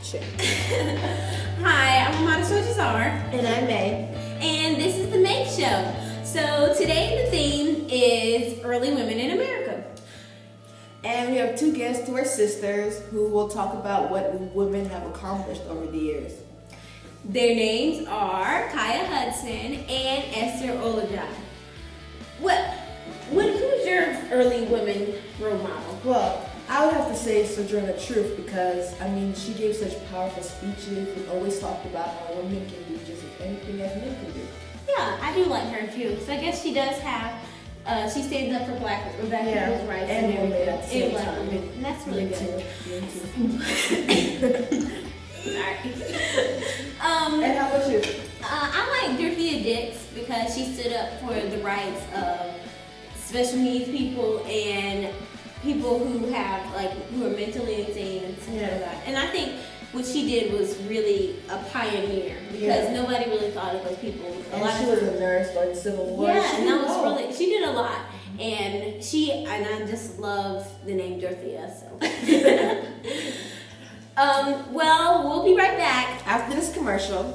Sure. Hi, I'm M.A.K.E And I'm May. and this is the M.A.K.E Show. So today the theme is early women in America. And we have two guests who are sisters who will talk about what women have accomplished over the years. Their names are Kaya Hudson and Esther Olajai. Who's your early women role model? Well, I would have to say Sojourner Truth because, she gave such powerful speeches and always talked about how women can do just anything as men can do. Yeah, I do like her too. So I guess she does have, she stands up for black people's rights and women at the same black time. women. And that's really good. Sorry. And how about you? I like Dorothea Dix because she stood up for the rights of special needs people and people who are mentally insane and stuff like that. And I think what she did was really a pioneer because nobody really thought of those people. She was a nurse during the Civil War. Yeah, and that was really, she did a lot. And I just love the name Dorothea, so. Well, we'll be right back. After this commercial.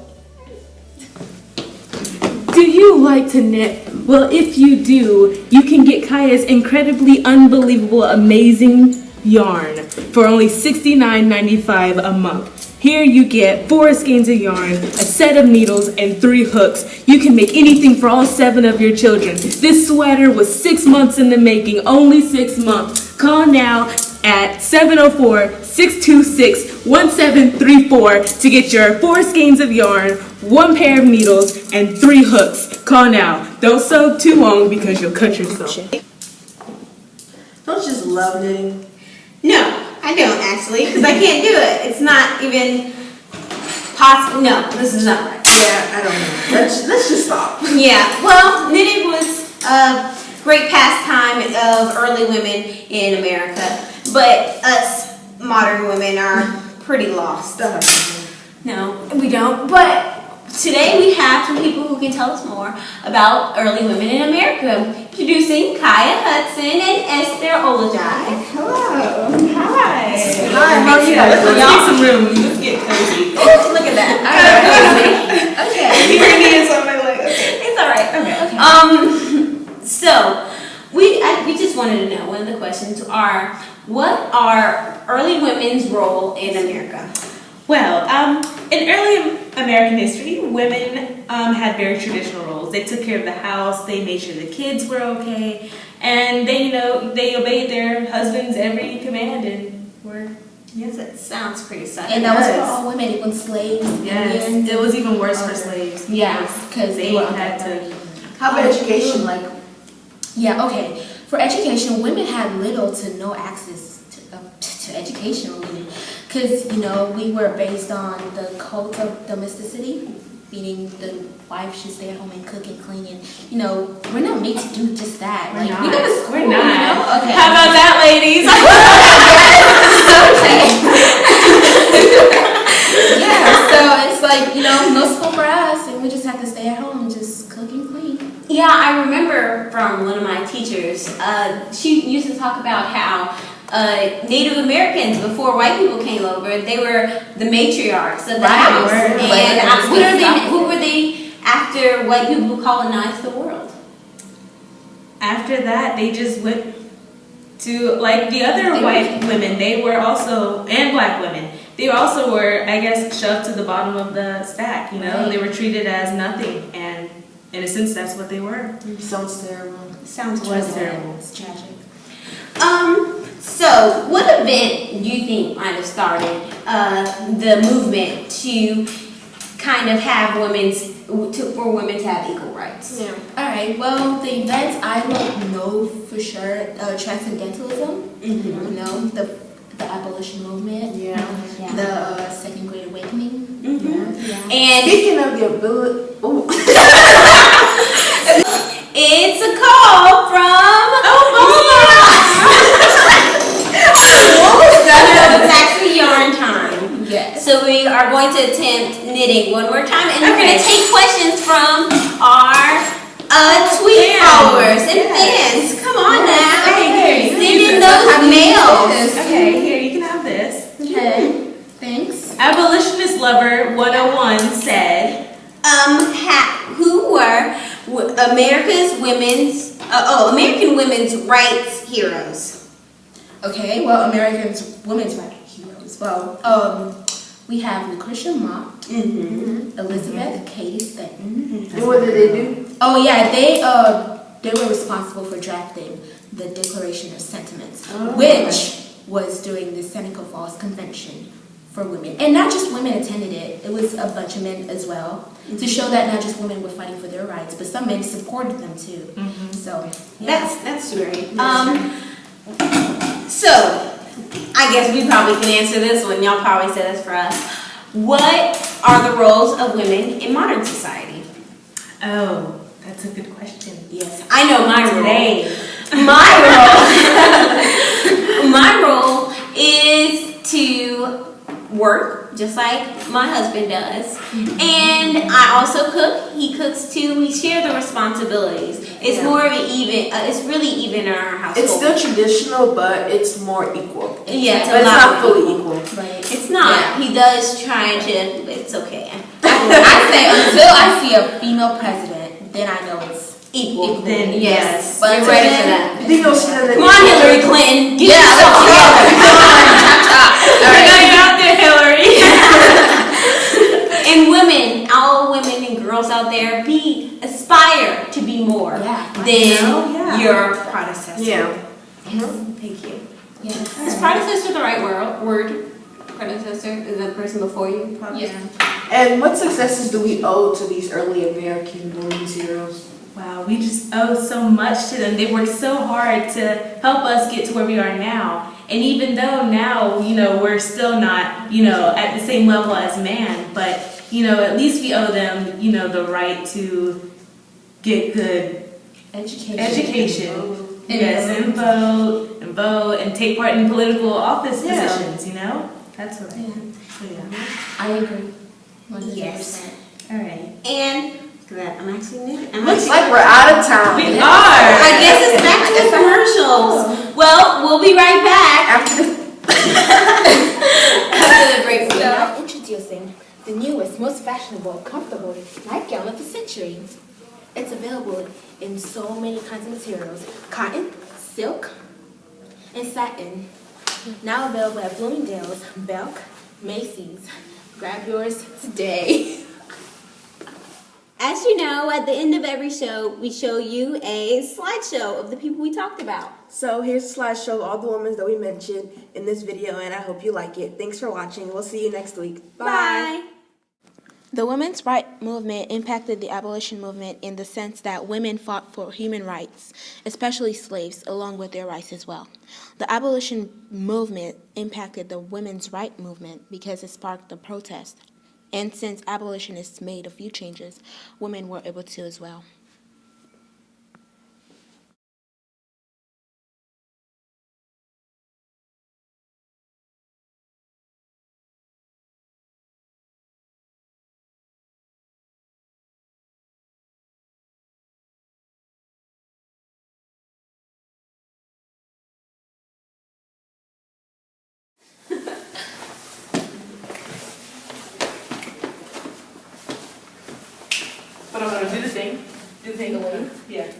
Do you like to knit? Well, if you do, you can get Kaya's incredibly unbelievable, amazing yarn for only $69.95 a month. Here you get 4 skeins of yarn, a set of needles, and 3 hooks. You can make anything for all 7 of your children. This sweater was 6 months in the making, only 6 months. Call now at 704-626-1734 to get your 4 skeins of yarn, 1 pair of needles, and 3 hooks. Call now. Don't sew too long because you'll cut yourself. Don't you just love knitting? No, I don't actually, because I can't do it. It's not even possible. No, this is not right. Yeah, I don't know. Let's just stop. Yeah, well, knitting was a great pastime of early women in America, but us modern women are pretty lost. No, we don't. But today we have some people who can tell us more about early women in America. Introducing Kaya Hudson and Esther Olajai. Hello. Hi. Hi, how are you guys? Let's get some room. Let's get cozy. Look at that. Okay. Your knees on my leg. Okay. It's all right. Okay. So we just wanted to know. One of the questions are, what are early women's role in America? Well, in early American history, women had very traditional roles. They took care of the house, they made sure the kids were okay, and they obeyed their husbands' every command and were. Yes, it sounds pretty sad. And that was for all women, even slaves. Yes, Indians, it was even worse for slaves. Yeah, because they were had to. How about education? Yeah, okay. For education, women had little to no access to education, really. Because, we were based on the cult of domesticity, meaning the wife should stay at home and cook and clean. And, we're not made to do just that. We're not. We go to school, We're not. Okay. How about that, ladies? Yeah, so it's like, no school for us, and we just have to stay at home and just cook and clean. Yeah, I remember from one of my teachers, she used to talk about how Native Americans, before white people came over, they were the matriarchs of the house. And who were they after white people colonized the world? After that, they just went to, like the other white women, they were also, and black women, they also were, I guess, shoved to the bottom of the stack, They were treated as nothing, and in a sense, that's what they were. Sounds terrible. Sounds terrible. It's tragic. So, what event do you think might have started the movement to kind of have for women to have equal rights? Yeah. All right. Well, the events I don't know for sure. Transcendentalism. Mm-hmm. The abolition movement. Yeah. The Second Great Awakening. Mm-hmm. Yeah. And speaking of the ability, it's a call from it's actually yarn time. Yes. So we are going to attempt knitting one more time, and we're going to take questions from our tweet followers and fans. Come on now. Okay. Send in those mails. Okay, here, you can have this. Okay. Thanks. Abolitionist Lover 101 said, who were American women's rights heroes? Okay, well, Americans women's rights heroes. Well, we have Lucretia Mott, Elizabeth Cady Stanton. And what did they do? Oh yeah, they were responsible for drafting the Declaration of Sentiments, which was during the Seneca Falls Convention for women. And not just women attended it, it was a bunch of men as well, to show that not just women were fighting for their rights, but some men supported them too. So yeah. That's great. So I guess we probably can answer this one. Y'all probably said this for us. What are the roles of women in modern society? oh, that's a good question. Yes, I know my role. Today. My role is to work, just like my husband does. And I also cook. He cooks too. We share the responsibilities. It's more of an even, it's really even in our household. It's still traditional, but it's more equal. Yeah, But it's not fully equal. Right. It's not. He does try to, but it's okay. I say until I see a female president, then I know it's Equal. Then Yes. But You're ready for that. You think you'll see that? Come on, Hillary Clinton. Get yourself together. I know you're out there, Hillary. And women, all women and girls out there, aspire to be more than your predecessor. Yeah. Thank you. Yes. Is predecessor the right word? Predecessor is the person before you? Yeah. And what successes do we owe to these early American women's heroes? Wow, we just owe so much to them. They worked so hard to help us get to where we are now. And even though now, we're still not, at the same level as man, but, at least we owe them, the right to get good education. Yes, and vote, and take part in political office positions, That's what I think. So, I agree. 100%. Yes. All right. And I'm actually new. Looks like we're out of time. We are. I guess it's back to the commercials. Well, we'll be right back After this. after the break. Now introducing the newest, most fashionable, comfortable nightgown of the century. It's available in so many kinds of materials: cotton, silk, and satin. Now available at Bloomingdale's, M.A.K.E, Macy's. Grab yours today. As you know, at the end of every show, we show you a slideshow of the people we talked about. So here's a slideshow of all the women that we mentioned in this video, and I hope you like it. Thanks for watching. We'll see you next week. Bye. The women's rights movement impacted the abolition movement in the sense that women fought for human rights, especially slaves, along with their rights as well. The abolition movement impacted the women's rights movement because it sparked a protest. And since abolitionists made a few changes, women were able to as well. But I'm gonna do the thing. Do the thing. Yeah.